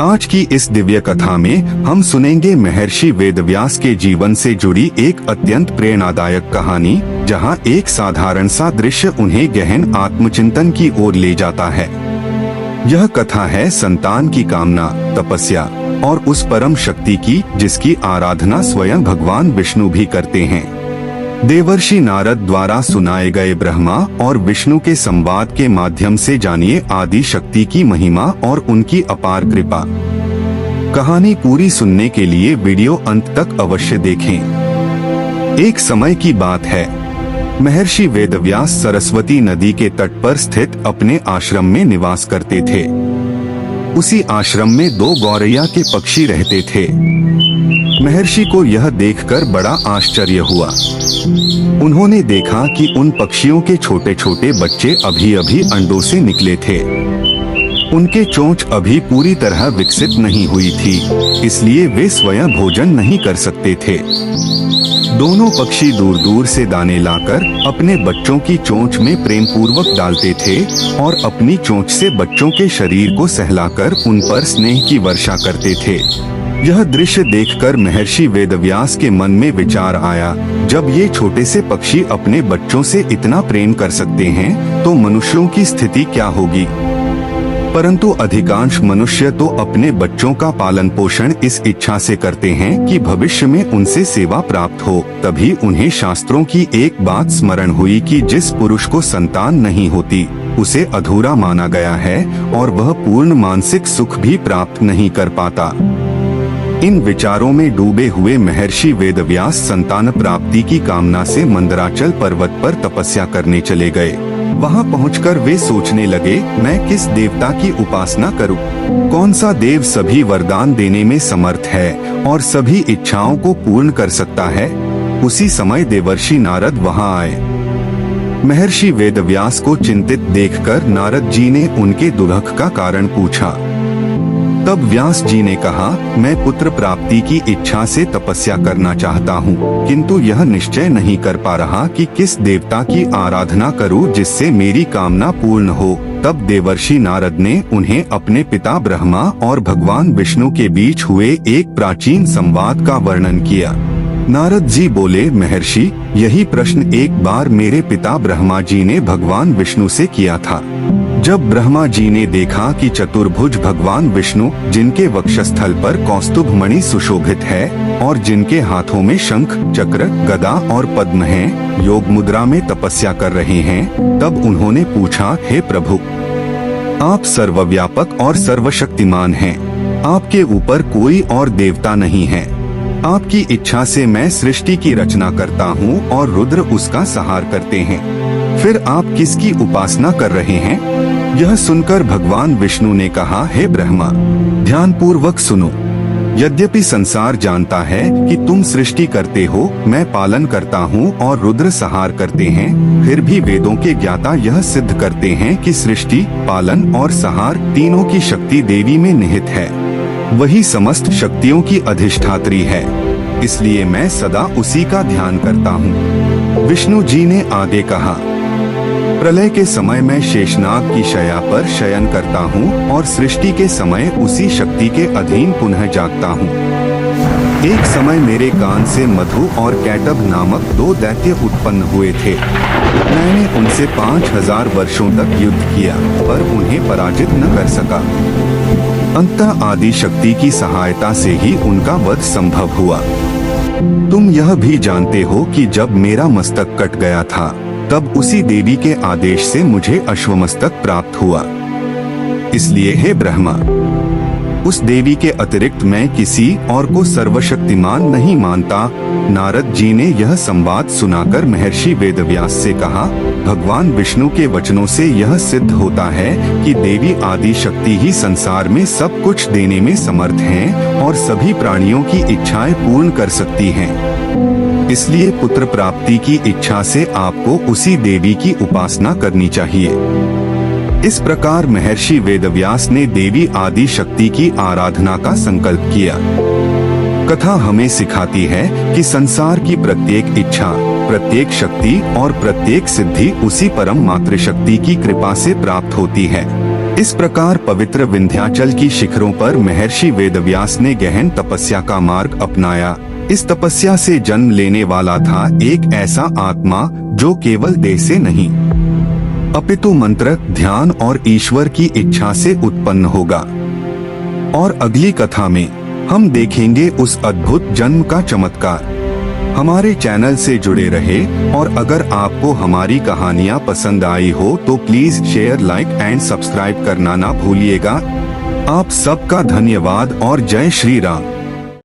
आज की इस दिव्य कथा में हम सुनेंगे महर्षि वेदव्यास के जीवन से जुड़ी एक अत्यंत प्रेरणादायक कहानी, जहां एक साधारण सा दृश्य उन्हें गहन आत्मचिंतन की ओर ले जाता है। यह कथा है संतान की कामना, तपस्या और उस परम शक्ति की जिसकी आराधना स्वयं भगवान विष्णु भी करते हैं। देवर्षि नारद द्वारा सुनाए गए ब्रह्मा और विष्णु के संवाद के माध्यम से जानिए आदि शक्ति की महिमा और उनकी अपार कृपा। कहानी पूरी सुनने के लिए वीडियो अंत तक अवश्य देखें। एक समय की बात है, महर्षि वेदव्यास सरस्वती नदी के तट पर स्थित अपने आश्रम में निवास करते थे। उसी आश्रम में 2 गौरैया के पक्षी रहते थे। महर्षि को यह देखकर बड़ा आश्चर्य हुआ। उन्होंने देखा कि उन पक्षियों के छोटे छोटे बच्चे अभी अभी अंडों से निकले थे। उनके चोंच अभी पूरी तरह विकसित नहीं हुई थी, इसलिए वे स्वयं भोजन नहीं कर सकते थे। दोनों पक्षी दूर दूर से दाने लाकर अपने बच्चों की चोंच में प्रेम पूर्वक डालते थे और अपनी चोंच से बच्चों के शरीर को सहलाकर उन पर स्नेह की वर्षा करते थे। यह दृश्य देखकर महर्षि वेदव्यास के मन में विचार आया, जब ये छोटे से पक्षी अपने बच्चों से इतना प्रेम कर सकते हैं तो मनुष्यों की स्थिति क्या होगी। परंतु अधिकांश मनुष्य तो अपने बच्चों का पालन पोषण इस इच्छा से करते हैं कि भविष्य में उनसे सेवा प्राप्त हो। तभी उन्हें शास्त्रों की एक बात स्मरण हुई कि जिस पुरुष को संतान नहीं होती उसे अधूरा माना गया है और वह पूर्ण मानसिक सुख भी प्राप्त नहीं कर पाता। इन विचारों में डूबे हुए महर्षि वेदव्यास संतान प्राप्ति की कामना से मंदराचल पर्वत पर तपस्या करने चले गए। वहां पहुंचकर वे सोचने लगे, मैं किस देवता की उपासना करूं? कौन सा देव सभी वरदान देने में समर्थ है और सभी इच्छाओं को पूर्ण कर सकता है? उसी समय देवर्षि नारद वहां आए। महर्षि वेदव्यास को चिंतित देखकर नारद जी ने उनके दुख का कारण पूछा। तब व्यास जी ने कहा, मैं पुत्र प्राप्ति की इच्छा से तपस्या करना चाहता हूँ, किंतु यह निश्चय नहीं कर पा रहा कि किस देवता की आराधना करूँ जिससे मेरी कामना पूर्ण हो। तब देवर्षि नारद ने उन्हें अपने पिता ब्रह्मा और भगवान विष्णु के बीच हुए एक प्राचीन संवाद का वर्णन किया। नारद जी बोले, महर्षि, यही प्रश्न एक बार मेरे पिता ब्रह्मा जी ने भगवान विष्णु से किया था। जब ब्रह्मा जी ने देखा कि चतुर्भुज भगवान विष्णु, जिनके वक्षस्थल पर कौस्तुभ मणि सुशोभित है और जिनके हाथों में शंख, चक्र, गदा और पद्म हैं, योग मुद्रा में तपस्या कर रहे हैं, तब उन्होंने पूछा, हे प्रभु, आप सर्वव्यापक और सर्वशक्तिमान हैं। आपके ऊपर कोई और देवता नहीं है। आपकी इच्छा से मैं सृष्टि की रचना करता हूँ और रुद्र उसका संहार करते हैं। फिर आप किसकी उपासना कर रहे हैं? यह सुनकर भगवान विष्णु ने कहा, हे ब्रह्मा, ध्यान पूर्वक सुनो। यद्यपि संसार जानता है कि तुम सृष्टि करते हो, मैं पालन करता हूँ और रुद्र संहार करते हैं, फिर भी वेदों के ज्ञाता यह सिद्ध करते हैं कि सृष्टि, पालन और संहार तीनों की शक्ति देवी में निहित है। वही समस्त शक्तियों की अधिष्ठात्री है, इसलिए मैं सदा उसी का ध्यान करता हूँ। विष्णु जी ने आगे कहा, प्रलय के समय मैं शेषनाग की शैया पर शयन करता हूँ और सृष्टि के समय उसी शक्ति के अधीन पुनः जागता हूँ। एक समय मेरे कान से मधु और कैटभ नामक 2 दैत्य उत्पन्न हुए थे। मैंने उनसे 5000 वर्षों तक युद्ध किया, पर उन्हें पराजित न कर सका। अंततः आदि शक्ति की सहायता से ही उनका वध संभव हुआ। तुम यह भी जानते हो कि जब मेरा मस्तक कट गया था, तब उसी देवी के आदेश से मुझे अश्वमस्तक प्राप्त हुआ। इसलिए हे ब्रह्मा, उस देवी के अतिरिक्त मैं किसी और को सर्वशक्तिमान नहीं मानता। नारद जी ने यह संवाद सुनाकर महर्षि वेदव्यास से कहा, भगवान विष्णु के वचनों से यह सिद्ध होता है कि देवी आदि शक्ति ही संसार में सब कुछ देने में समर्थ हैं और सभी प्राणियों की इच्छाएं पूर्ण कर सकती हैं। इसलिए पुत्र प्राप्ति की इच्छा से आपको उसी देवी की उपासना करनी चाहिए। इस प्रकार महर्षि वेदव्यास ने देवी आदि शक्ति की आराधना का संकल्प किया। कथा हमें सिखाती है कि संसार की प्रत्येक इच्छा, प्रत्येक शक्ति और प्रत्येक सिद्धि उसी परम मातृशक्ति की कृपा से प्राप्त होती है। इस प्रकार पवित्र विंध्याचल की शिखरों पर महर्षि वेदव्यास ने गहन तपस्या का मार्ग अपनाया। इस तपस्या से जन्म लेने वाला था एक ऐसा आत्मा जो केवल देह से नहीं अपितु मंत्र, ध्यान और ईश्वर की इच्छा से उत्पन्न होगा। और अगली कथा में हम देखेंगे उस अद्भुत जन्म का चमत्कार। हमारे चैनल से जुड़े रहे, और अगर आपको हमारी कहानियाँ पसंद आई हो तो please share, like and subscribe करना ना भूलिएगा। आप सबका धन्यवाद और जय श्री राम।